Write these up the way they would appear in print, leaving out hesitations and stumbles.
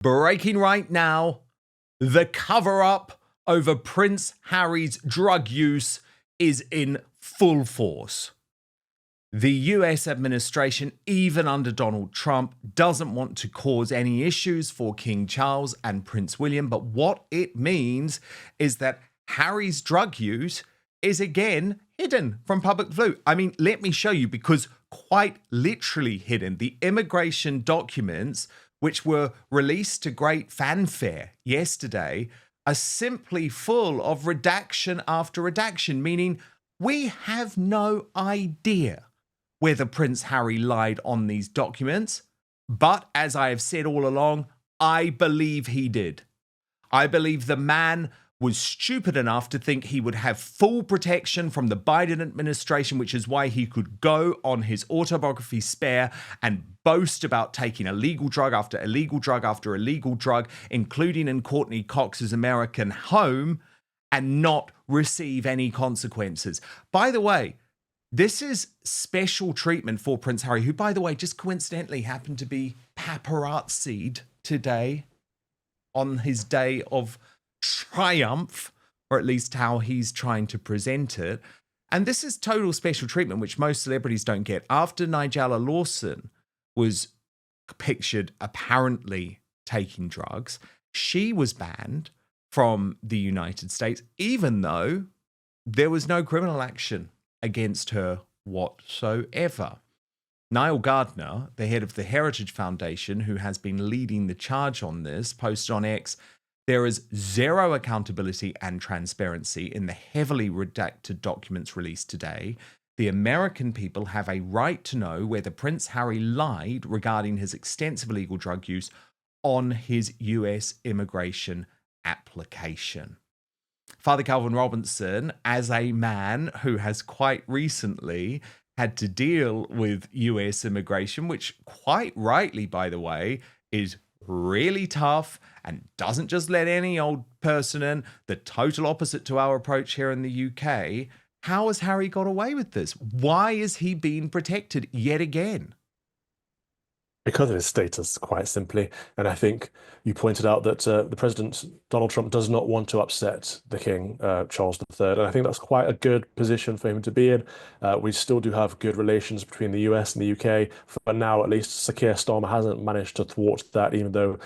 Breaking right now, the cover-up over Prince Harry's drug use is in full force. The US administration, even under Donald Trump, doesn't want to cause any issues for King Charles and Prince William, but what it means is that Harry's drug use is again hidden from public view. I mean, let me show you, because quite literally hidden. The immigration documents, which were released to great fanfare yesterday, are simply full of redaction after redaction, meaning we have no idea whether Prince Harry lied on these documents. But as I have said all along, I believe he did. I believe the man was stupid enough to think he would have full protection from the Biden administration, which is why he could go on his autobiography Spare and boast about taking illegal drug after illegal drug after illegal drug, including in Courtney Cox's American home, and not receive any consequences. By the way, this is special treatment for Prince Harry, who, by the way, just coincidentally happened to be paparazzi'd today on his day of triumph, or at least how he's trying to present it. And this is total special treatment, which most celebrities don't get. After Nigella Lawson was pictured apparently taking drugs, she was banned from the United States, even though there was no criminal action against her whatsoever. Niall Gardner, the head of the Heritage Foundation, who has been leading the charge on this, posted on X, "There is zero accountability and transparency in the heavily redacted documents released today. The American people have a right to know whether Prince Harry lied regarding his extensive illegal drug use on his US immigration application." Father Calvin Robinson, as a man who has quite recently had to deal with US immigration, which quite rightly, by the way, is really tough and doesn't just let any old person in, the total opposite to our approach here in the UK. How has Harry got away with this? Why is he being protected yet again? Because of his status, quite simply. And I think you pointed out that the president, Donald Trump, does not want to upset the King, Charles III. And I think that's quite a good position for him to be in. We still do have good relations between the US and the UK. For now, at least, Sir Keir Starmer hasn't managed to thwart that, even though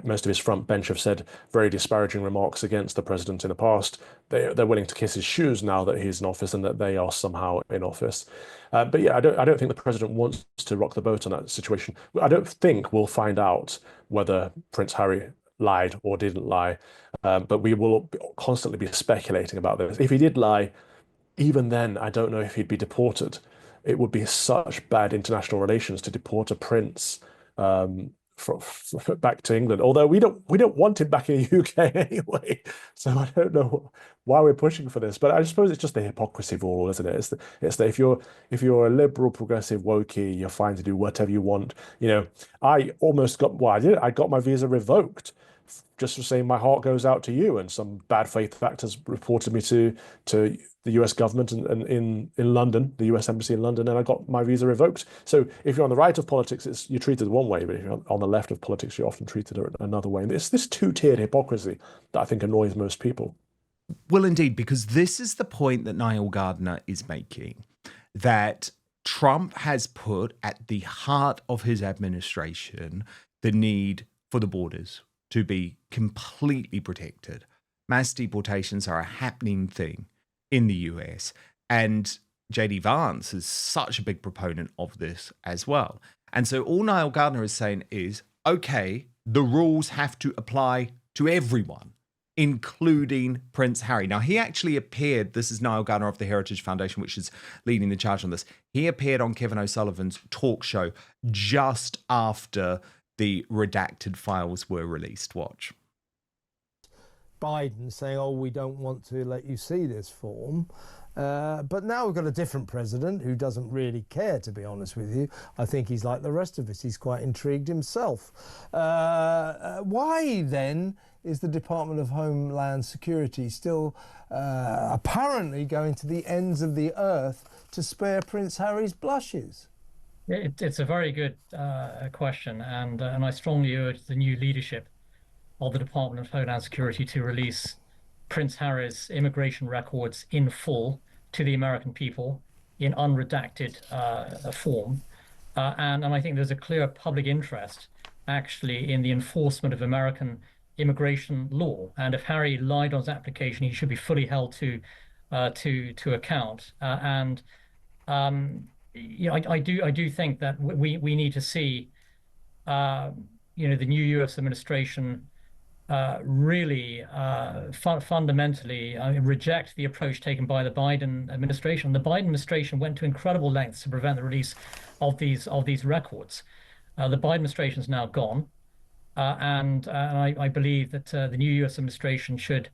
most of his front bench have said very disparaging remarks against the president in the past. They're willing to kiss his shoes now that he's in office and that they are somehow in office. But yeah, I don't think the president wants to rock the boat on that situation. I don't think we'll find out whether Prince Harry lied or didn't lie, but we will constantly be speculating about this. If he did lie, even then, I don't know if he'd be deported. It would be such bad international relations to deport a prince back to England. Although we don't want him back in the UK anyway, so I don't know why we're pushing for this. But I suppose it's just the hypocrisy of all, isn't it? It's that if you're a liberal, progressive, wokey, you're fine to do whatever you want. You know, I almost got I got my visa revoked just for saying my heart goes out to you, and some bad faith actors reported me to the US government and in London, the US embassy in London, and I got my visa revoked. So if you're on the right of politics, you're treated one way, but if you're on the left of politics, you're often treated another way. And it's this two-tiered hypocrisy that I think annoys most people. Well, indeed, because this is the point that Niall Gardner is making, that Trump has put at the heart of his administration the need for the borders to be completely protected. Mass deportations are a happening thing in the US, and JD Vance is such a big proponent of this as well. And so all Niall Gardner is saying is, okay, the rules have to apply to everyone, including Prince Harry. Now, he actually appeared, this is Niall Gardner of the Heritage Foundation, which is leading the charge on this. He appeared on Kevin O'Sullivan's talk show just after the redacted files were released. Watch. Biden saying, oh, we don't want to let you see this form. But now we've got a different president who doesn't really care, to be honest with you. I think he's like the rest of us. He's quite intrigued himself. Why then is the Department of Homeland Security still apparently going to the ends of the earth to spare Prince Harry's blushes? It's a very good question, and I strongly urge the new leadership of the Department of Homeland Security to release Prince Harry's immigration records in full to the American people in unredacted form. And I think there's a clear public interest actually in the enforcement of American immigration law. And if Harry lied on his application, he should be fully held to account. I do think that we need to see the new U.S. administration really fundamentally reject the approach taken by the Biden administration. The Biden administration went to incredible lengths to prevent the release of these records. The Biden administration is now gone, and I believe that the new U.S. administration should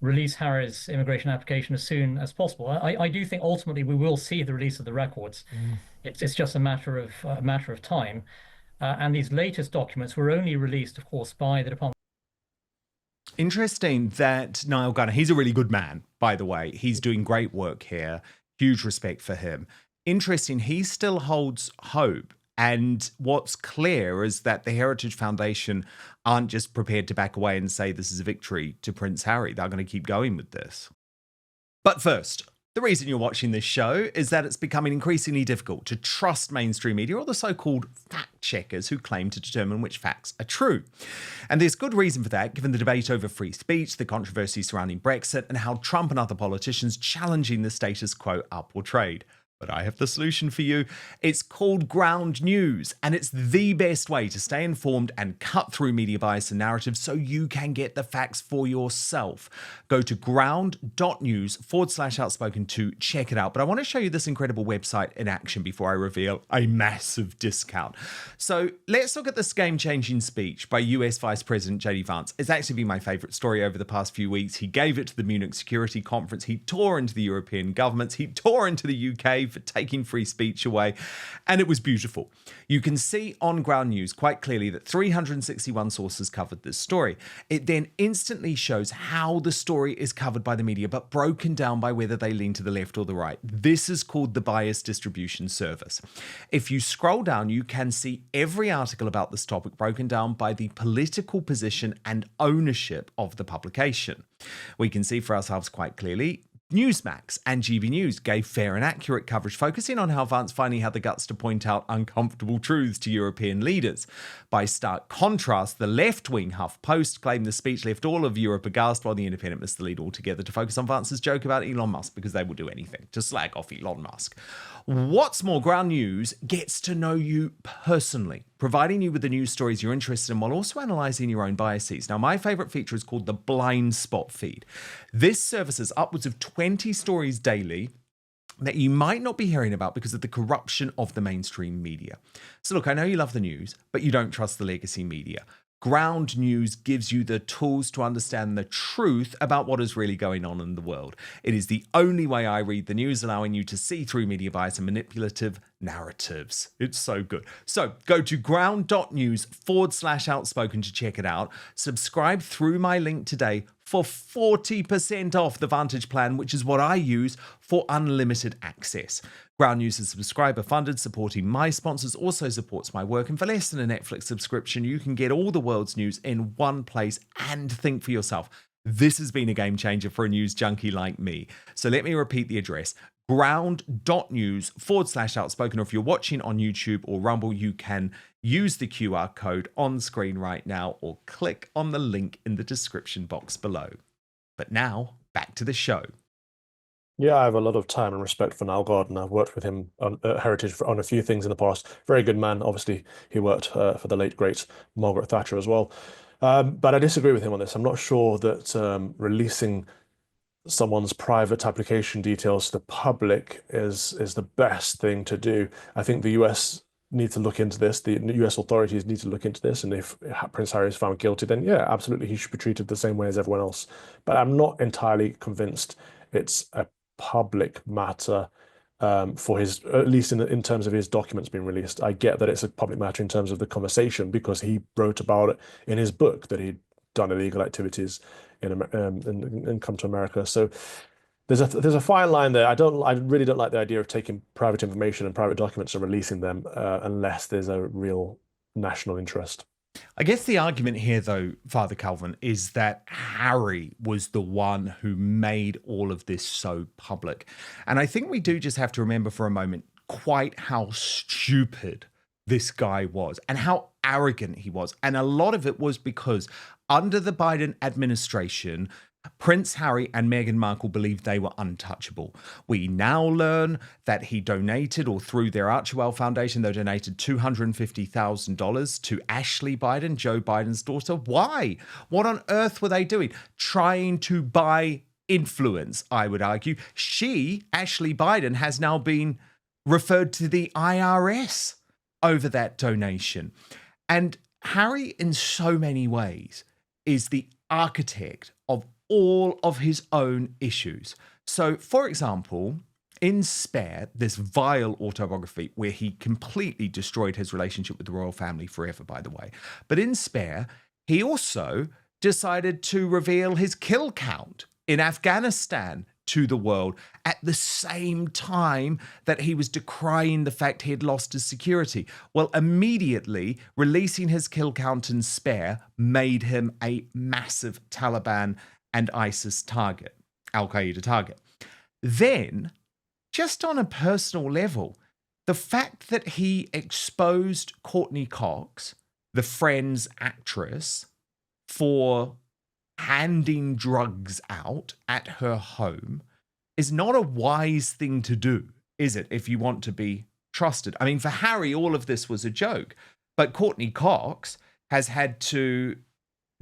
release Harry's immigration application as soon as possible. I do think ultimately we will see the release of the records. It's just a matter of time. And these latest documents were only released, of course, by the Department. Interesting that Niall Gunner, he's a really good man, by the way. He's doing great work here. Huge respect for him. Interesting, he still holds hope. And what's clear is that the Heritage Foundation aren't just prepared to back away and say this is a victory to Prince Harry. They're going to keep going with this. But first, the reason you're watching this show is that it's becoming increasingly difficult to trust mainstream media or the so-called fact checkers who claim to determine which facts are true. And there's good reason for that, given the debate over free speech, the controversy surrounding Brexit, and how Trump and other politicians challenging the status quo are portrayed. But I have the solution for you. It's called Ground News, and it's the best way to stay informed and cut through media bias and narratives so you can get the facts for yourself. Go to ground.news/outspoken to check it out. But I want to show you this incredible website in action before I reveal a massive discount. So let's look at this game-changing speech by US Vice President J.D. Vance. It's actually been my favorite story over the past few weeks. He gave it to the Munich Security Conference. He tore into the European governments. He tore into the UK for taking free speech away, and it was beautiful. You can see on Ground News quite clearly that 361 sources covered this story. It then instantly shows how the story is covered by the media, but broken down by whether they lean to the left or the right. This is called the bias distribution service. If you scroll down, you can see every article about this topic broken down by the political position and ownership of the publication. We can see for ourselves quite clearly Newsmax and GB News gave fair and accurate coverage, focusing on how Vance finally had the guts to point out uncomfortable truths to European leaders. By stark contrast, the left-wing HuffPost claimed the speech left all of Europe aghast, while the Independent missed the lead altogether to focus on Vance's joke about Elon Musk, because they will do anything to slag off Elon Musk. What's more, Ground News gets to know you personally, providing you with the news stories you're interested in while also analysing your own biases. Now, my favourite feature is called the blind spot feed. This services upwards of 20 stories daily that you might not be hearing about because of the corruption of the mainstream media. So look, I know you love the news, but you don't trust the legacy media. Ground News gives you the tools to understand the truth about what is really going on in the world. It is the only way I read the news, allowing you to see through media bias and manipulative narratives. It's so good. So go to ground.news/outspoken to check it out. Subscribe through my link today for 40% off the Vantage plan, which is what I use for unlimited access. Ground News is subscriber funded, supporting my sponsors, also supports my work, and for less than a Netflix subscription, you can get all the world's news in one place and think for yourself. This has been a game changer for a news junkie like me. So let me repeat the address: ground.news/outspoken. Or if you're watching on YouTube or Rumble, you can use the QR code on screen right now or click on the link in the description box below. But now, back to the show. Yeah, I have a lot of time and respect for Niall Gordon. I've worked with him on Heritage on a few things in the past. Very good man. Obviously, he worked for the late, great Margaret Thatcher as well. But I disagree with him on this. I'm not sure that releasing someone's private application details to the public is the best thing to do. I think the US need to look into this. The US authorities need to look into this. And if Prince Harry is found guilty, then yeah, absolutely, he should be treated the same way as everyone else. But I'm not entirely convinced it's a public matter for his, at least in terms of his documents being released. I get that it's a public matter in terms of the conversation because he wrote about it in his book that he'd done illegal activities and come to America. So there's a fine line there. I really don't like the idea of taking private information and private documents and releasing them unless there's a real national interest. I guess the argument here, though, Father Calvin, is that Harry was the one who made all of this so public. And I think we do just have to remember for a moment quite how stupid this guy was and how arrogant he was. And a lot of it was because under the Biden administration, Prince Harry and Meghan Markle believed they were untouchable. We now learn that he donated, or through their Archewell Foundation, they donated $250,000 to Ashley Biden, Joe Biden's daughter. Why? What on earth were they doing? Trying to buy influence, I would argue. She, Ashley Biden, has now been referred to the IRS over that donation. And Harry, in so many ways, is the architect of all of his own issues. So, for example, in Spare, this vile autobiography where he completely destroyed his relationship with the royal family forever, by the way. But in Spare, he also decided to reveal his kill count in Afghanistan to the world at the same time that he was decrying the fact he had lost his security. Well, immediately releasing his kill count in Spare made him a massive Taliban and ISIS target, Al-Qaeda target. Then, just on a personal level, the fact that he exposed Courtney Cox, the Friends actress, for handing drugs out at her home is not a wise thing to do, is it, if you want to be trusted? I mean, for Harry, all of this was a joke, but Courtney Cox has had to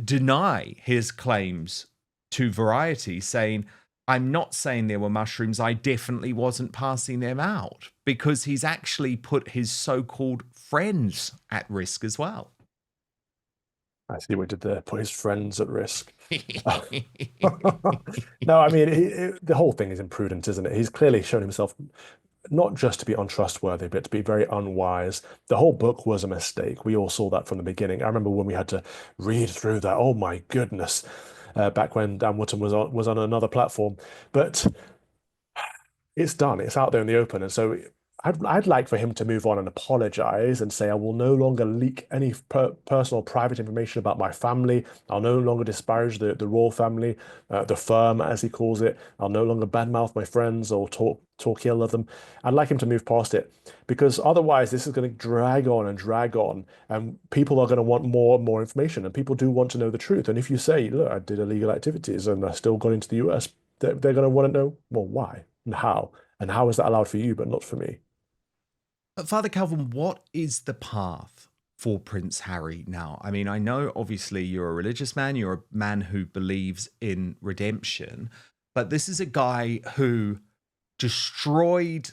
deny his claims to Variety, saying, I'm not saying there were mushrooms, I definitely wasn't passing them out, because he's actually put his so-called friends at risk as well. I see what he did there, put his friends at risk. No, I mean, the whole thing is imprudent, isn't it? He's clearly shown himself not just to be untrustworthy, but to be very unwise. The whole book was a mistake. We all saw that from the beginning. I remember when we had to read through that. Oh my goodness. Back when Dan Wootton was on another platform. But it's done. It's out there in the open. And so I'd like for him to move on and apologize and say, I will no longer leak any personal private information about my family. I'll no longer disparage the royal family, the firm, as he calls it. I'll no longer badmouth my friends or talk ill of them. I'd like him to move past it, because otherwise this is going to drag on, and people are going to want more and more information, and people do want to know the truth. And if you say, look, I did illegal activities and I still got into the US, they're going to want to know, well, why and how is that allowed for you but not for me? But Father Calvin, what is the path for Prince Harry now? I mean, I know obviously you're a religious man, you're a man who believes in redemption, but this is a guy who destroyed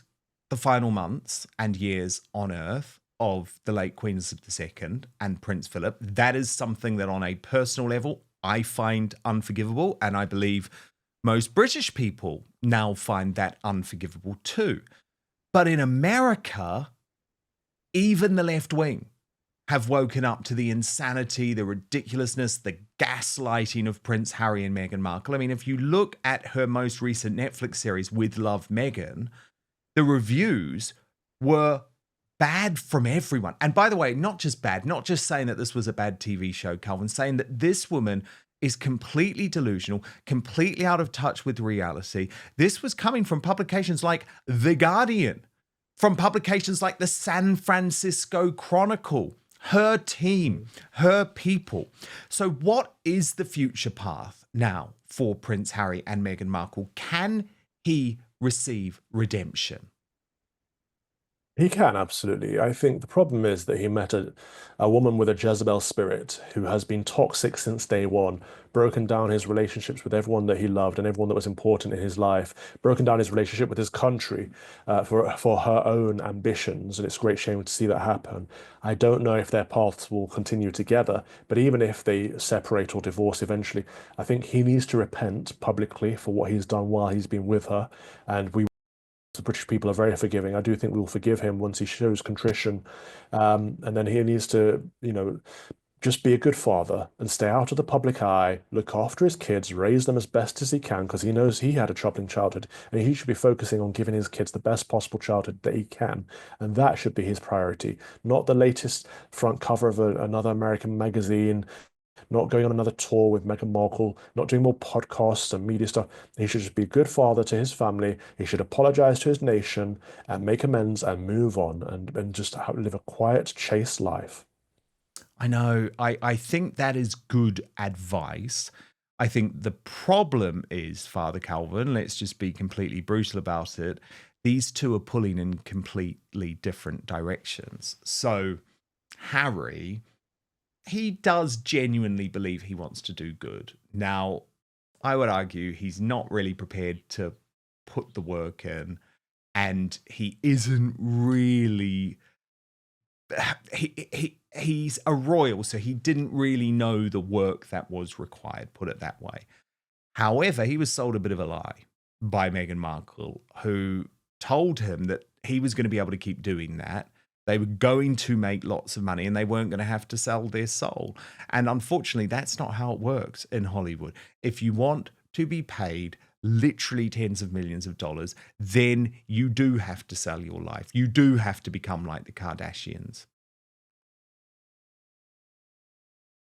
the final months and years on earth of the late Queen Elizabeth II and Prince Philip. That is something that on a personal level I find unforgivable, and I believe most British people now find that unforgivable too. But in America, even the left wing have woken up to the insanity, the ridiculousness, the gaslighting of Prince Harry and Meghan Markle. I mean, if you look at her most recent Netflix series, With Love, Meghan, the reviews were bad from everyone. And by the way, not just bad, not just saying that this was a bad TV show, Calvin, saying that this woman is completely delusional, completely out of touch with reality. This was coming from publications like The Guardian, from publications like the San Francisco Chronicle, her team, her people. So what is the future path now for Prince Harry and Meghan Markle? Can he receive redemption? He can, absolutely. I think the problem is that he met a woman with a Jezebel spirit who has been toxic since day one, broken down his relationships with everyone that he loved and everyone that was important in his life, broken down his relationship with his country for her own ambitions. And it's a great shame to see that happen. I don't know if their paths will continue together, but even if they separate or divorce eventually, I think he needs to repent publicly for what he's done while he's been with her. And the British people are very forgiving. I do think we'll forgive him once he shows contrition. And then he needs to, just be a good father and stay out of the public eye, look after his kids, raise them as best as he can, because he knows he had a troubling childhood, and he should be focusing on giving his kids the best possible childhood that he can. And that should be his priority, not the latest front cover of another American magazine, not going on another tour with Meghan Markle, not doing more podcasts and media stuff. He should just be a good father to his family. He should apologize to his nation and make amends and move on and just live a quiet, chaste life. I know. I think that is good advice. I think the problem is, Father Calvin, let's just be completely brutal about it, these two are pulling in completely different directions. So Harry, he does genuinely believe he wants to do good. Now, I would argue he's not really prepared to put the work in, and he isn't really... He's a royal, so he didn't really know the work that was required, put it that way. However, he was sold a bit of a lie by Meghan Markle, who told him that he was going to be able to keep doing that. They were going to make lots of money and they weren't going to have to sell their soul. And unfortunately, that's not how it works in Hollywood. If you want to be paid literally tens of millions of dollars, then you do have to sell your life. You do have to become like the Kardashians.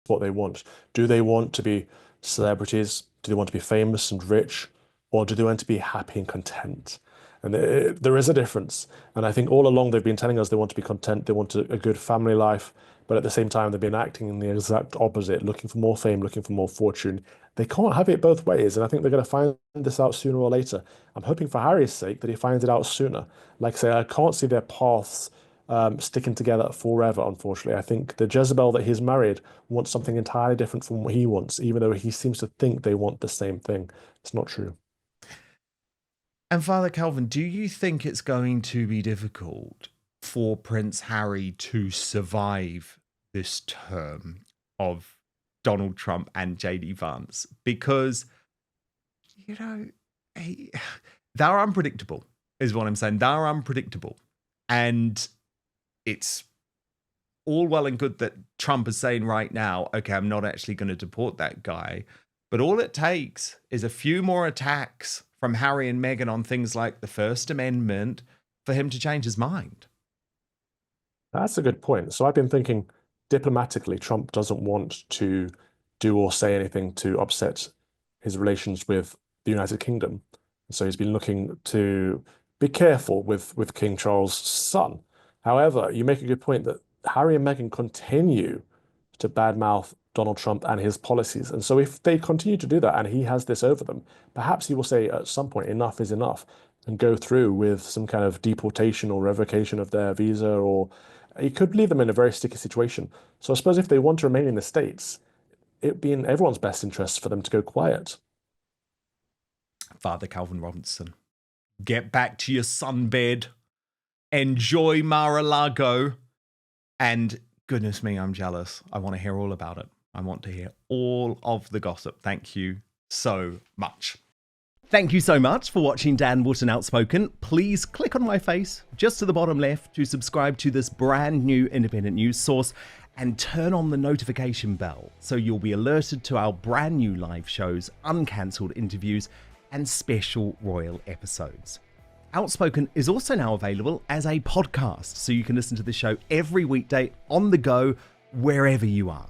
What they want. Do they want to be celebrities? Do they want to be famous and rich? Or do they want to be happy and content? And there is a difference. And I think all along they've been telling us they want to be content, they want a good family life, but at the same time they've been acting in the exact opposite, looking for more fame, looking for more fortune. They can't have it both ways, and I think they're going to find this out sooner or later. I'm hoping for Harry's sake that he finds it out sooner. Like I say, I can't see their paths sticking together forever, unfortunately. I think the Jezebel that he's married wants something entirely different from what he wants, even though he seems to think they want the same thing. It's not true. And Father Calvin, do you think it's going to be difficult for Prince Harry to survive this term of Donald Trump and JD Vance? Because, you know, they're unpredictable, is what I'm saying. They're unpredictable. And it's all well and good that Trump is saying right now, okay, I'm not actually going to deport that guy. But all it takes is a few more attacks from Harry and Meghan on things like the First Amendment for him to change his mind. That's a good point. So I've been thinking diplomatically, Trump doesn't want to do or say anything to upset his relations with the United Kingdom. So he's been looking to be careful with King Charles' son. However, you make a good point that Harry and Meghan continue to badmouth Donald Trump and his policies. And so if they continue to do that and he has this over them, perhaps he will say at some point enough is enough and go through with some kind of deportation or revocation of their visa, or he could leave them in a very sticky situation. So I suppose if they want to remain in the States, it'd be in everyone's best interest for them to go quiet. Father Calvin Robinson, get back to your sunbed, enjoy Mar-a-Lago, and goodness me, I'm jealous. I want to hear all about it. I want to hear all of the gossip. Thank you so much. Thank you so much for watching Dan Wootton Outspoken. Please click on my face just to the bottom left to subscribe to this brand new independent news source and turn on the notification bell so you'll be alerted to our brand new live shows, uncancelled interviews, and special royal episodes. Outspoken is also now available as a podcast, so you can listen to the show every weekday on the go, wherever you are.